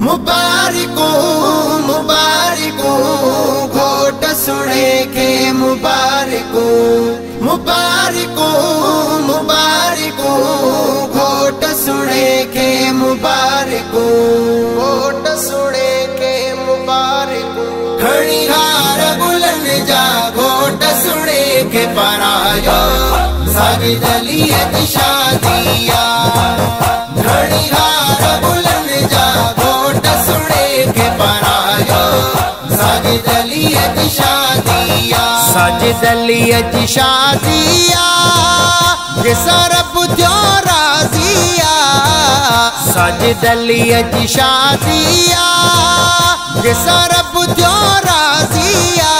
मुबारको मुबारको घोट सुने के मुबारको मुबारको मुबारको घोट सुने के मुबारको घोट सुने के मुबारको खड़ी हार बुलंद जा घोट सुने के परायो सारी दलियत शादिया खड़ी हार बुलंद जा घोट सुने के परायो सारी दलियत शादिया सारी दलियत शादिया ये सरब जो राजिया सारी दलियत शादिया ये सरब जो राजिया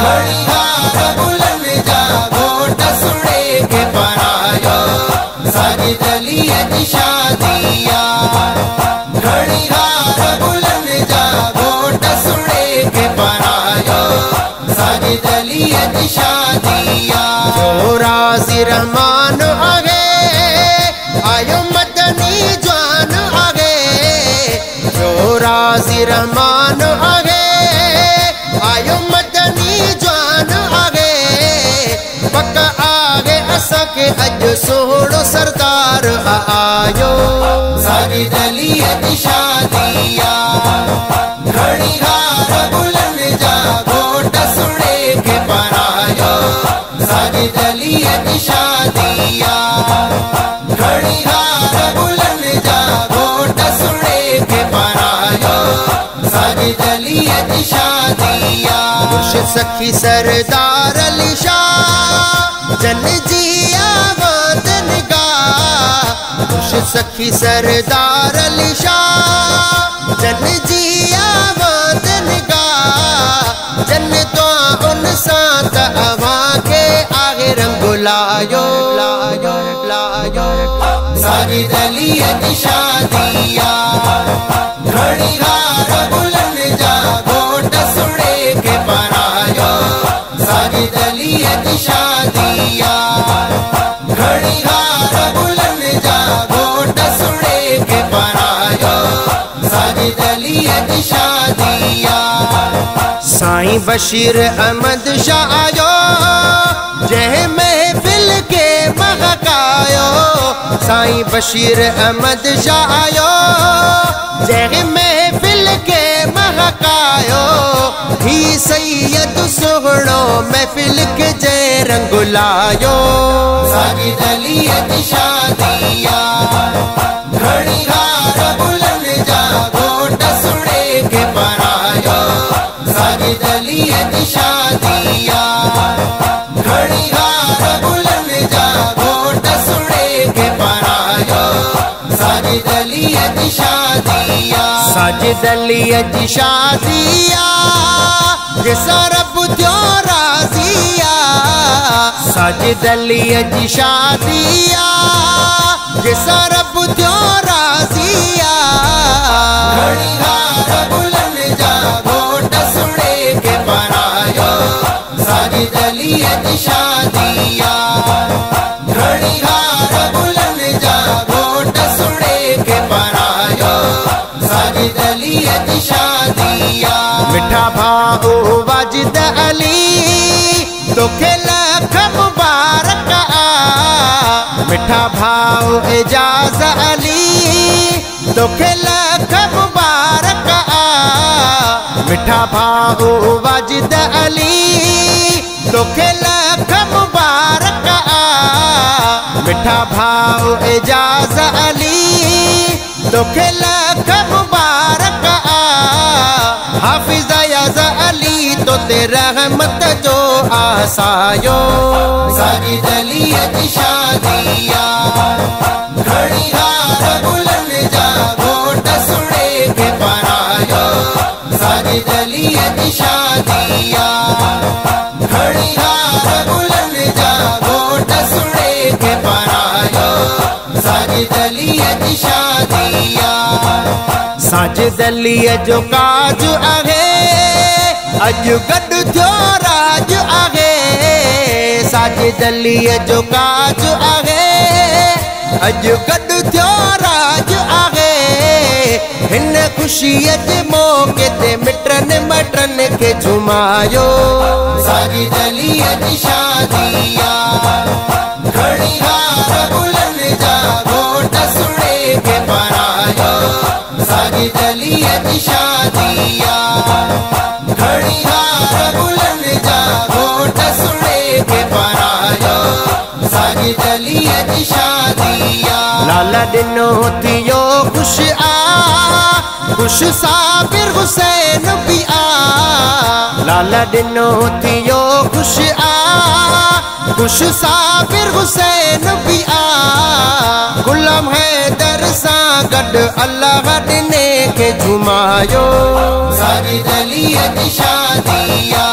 खड़ी हार बुलंद जा घोट सुने के परायो सारी दलियत शादिया खड़ी हार बुलंद जा घोट सुने के परायो सारी दलियत शादिया जो राजी रहमान आगे आयो मदनी जान आगे जो राजी रहमान आगे आयो मदनी जान आगे पक्का आगे असा के अज सोड़ो सरदार आयो सारी दलियत शादिया खड़ी हार बुलंद जा घोट सुने के परायो सारी दलियत शादिया खड़ी हार बुलंद जा घोट सुने के परायो सारी दलियत शादिया मुर्शिद सखी सरदार अली शाह जन जिया वतन का मुर्शिद सखी सरदार अली शाह जन जिया वतन का जन तो उन साथ अवा के आगे रंग लायो लायो लायो सारी दलियत शादिया खड़ी हार बुलंद जा घोट सुने के परायो सारी दलियत शादिया खड़ी हार बुलंद जा घोट सुने के परायो सारी दलियत शादिया साईं बशीर अहमद शाह आयो जह महफिल के महकायो साईं बशीर अहमद शाह आयो जह महफिल के महकायो ही सैयद सोहणो महफिल के जय रंग लायो सारी दलियत शादिया खड़ी हार बुलंद जा घोट सुने के परायो सारी दलियत शादिया खड़ी हार बुलंद जा घोट सुने के परायो सारी दलियत शादिया सारी दलियत शादिया ये सरब जो राजिया सारी दलियत शादिया ये सरब जो राजिया खड़ी हार बुलंद जा घोट सुने के परायो सारी दलियत शादिया खड़ी हार बुलंद जा घोट सुने के परायो सारी दलियत शादिया मिठा भाऊ वाजिद अली तो लख मुबारक मिठा भाऊ एजाज अली तो लख मुबारक मिठा भाऊ वाजिद अली तो लख मुबारक मिठा भाऊ एजाज अली तो लख मुबारक हाफिज अयाज अली तो तेरा रहमत जो आसायो सारी दलियत शादिया खड़ी हार बुलंद जा घोट सुने के परायो सारी दलियत शादिया खड़ी हार बुलंद जा घोट सुने के परायो सारी दलियत शादिया साज दलियत जो काज आहे अज गड थियो राज आहे साज दलियत जो काज आहे अज गड थियो राज आहे हिन खुशी के मौके ते मिटन मटन के झुमायो सारी दलियत शादिया घड़ी हार बुलंद जागो टसुड़े के परायो सारी दलियत शादिया घड़ी हार बुलंद जागो टसुड़े के परायो सारी दलियत शादिया लाला दिनो थियो खुश खुश साबिर हुसैन भी लाला दिनो थियो खुश साबिर हुसैन भी गुलाम हैदर सा गड अल्लाह दिने के झुमायो सारी दलियत शादिया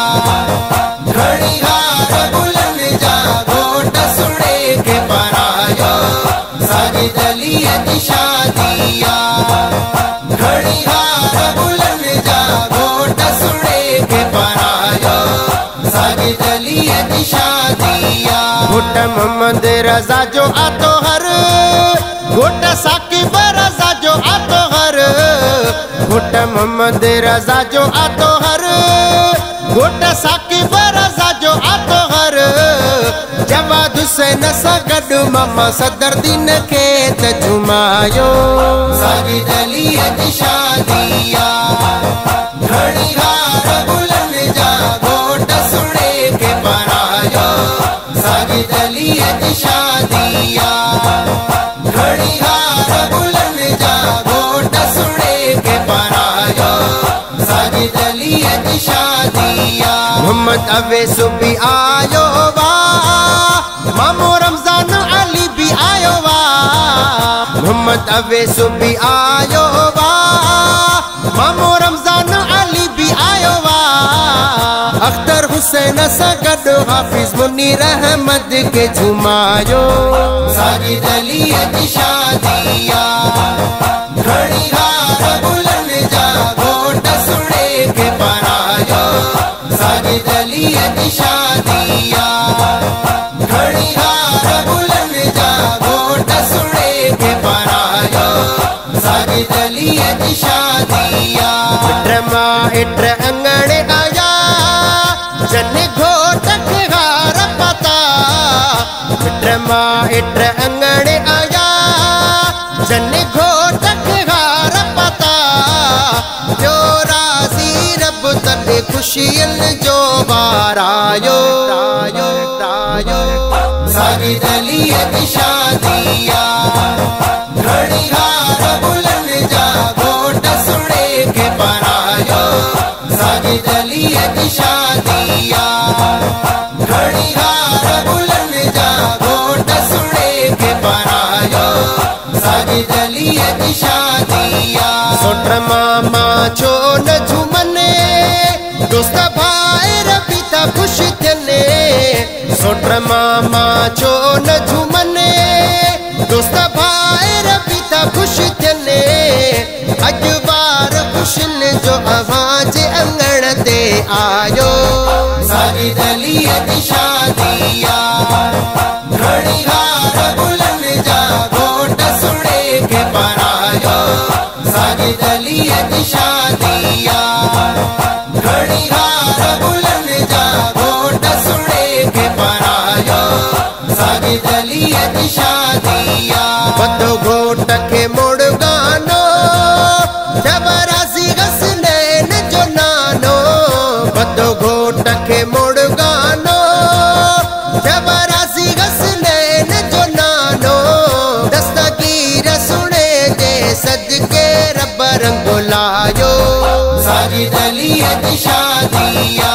घड़ी हार बुलंद जागो टसुड़े के परायो सारी दलियत शादिया घड़ी हार बुलंद जागो टसुड़े के परायो सारी दलियत शादिया घुट मोहम्मद रजा जो आतो हर घुट साकिब रजा जो आतो हर घुट मोहम्मद रजा जो आतो हर घुट साकिब रजा जो आतो हर जवाद हुसैन सा गड मामा सदर दिन के झुमायो सारी दलियत शादिया घड़ी हार बुलंद जागो टसुड़े के परायो सारी दलियत शादिया घड़ी हार बुलंद जागो टसुड़े के परायो सारी दलियत शादिया मोहम्मद अवैस भी आयो वा मामू रमजान अली भी आयो वा मोहम्मद अवैस भी आयो वा मामू रमजान अली भी आयो वा अख्तर हुसैन सगड हाफिज मुनीर अहमद के झुमायो सारी दलियत शादिया घड़ी हार बुलंद जागो टसुड़े के परायो सारी दलियत शादिया घड़ी हार बुलंद जागो टसुड़े के परायो सारी दलियत शादिया ड्रमा इट्र अंगड़े आया जन घोटक हार पता ड्रमा इट्र अंगड़े आया जन घोटक हार पता जो राजी रब तद खुशियन जो बारायो सारी दलियत शादिया घड़ी हार बुलंद जागो टसुड़े के परायो सारी दलियत शादिया घड़ी हार बुलंद जागो टसुड़े के परायो सारी दलियत शादिया सोट्र मामा छो न झुमने दोस्त भाई रबिता खुश थने सोट्र मामा छो न झुमने दोस्त भाई रबिता खुश थने अजबार खुशन जो आवाज अंगण दे आयो सारी दलियत शादिया घड़ी हार बुलंद जागो टसुड़े के परायो सारी दलियत शादिया घड़ी हार बुलंद जागो टसुड़े के परायो सारी दलियत शादिया बदो घोट के मोड़ गानो जबरासी गसनैन जो नानो बदो घोट के मोड़ गानो जबरासी गसनैन जो नानो दस्तगीर सुने जे सदके रब रंग लायो सारी दलियत शादिया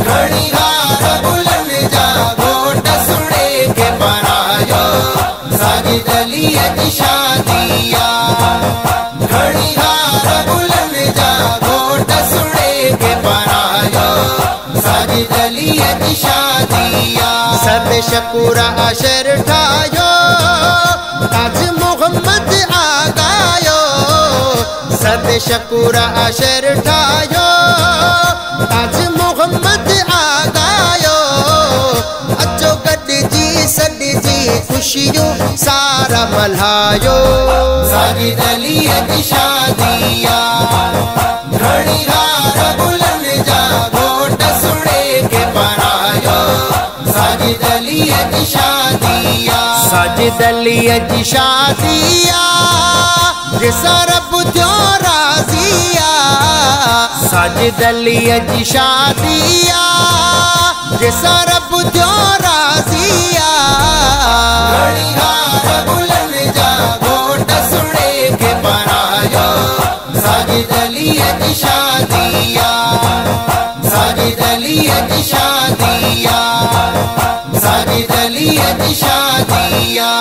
घड़ी हार बुलंद जागो टसुड़े के परायो सारी दलियत शादिया घड़ी हार बुलंद जागो टसुड़े के परायो सारी दलियत शादिया सब शकूरा अशर ठायो ताज मोहम्मद आगायो सब शकूरा अशर ठायो ताज मोहम्मद आगायो अचो गड जी सड जी खुश खुशियों सारा मल्हायो। साजिद अली की शादिया घड़ी हार बुलंद जा घोट सुने के परायो। साजिद अली की शादिया साजिद अली की शादिया जिसा रब थियो राजिया। साजिद अली की शादिया जिसा रब थियो राजिया। घड़ी हार बुलंद जा घोट सुने के परायो। साजिद अली की शादिया साजिद अली की शादिया साजिद अली की शादिया।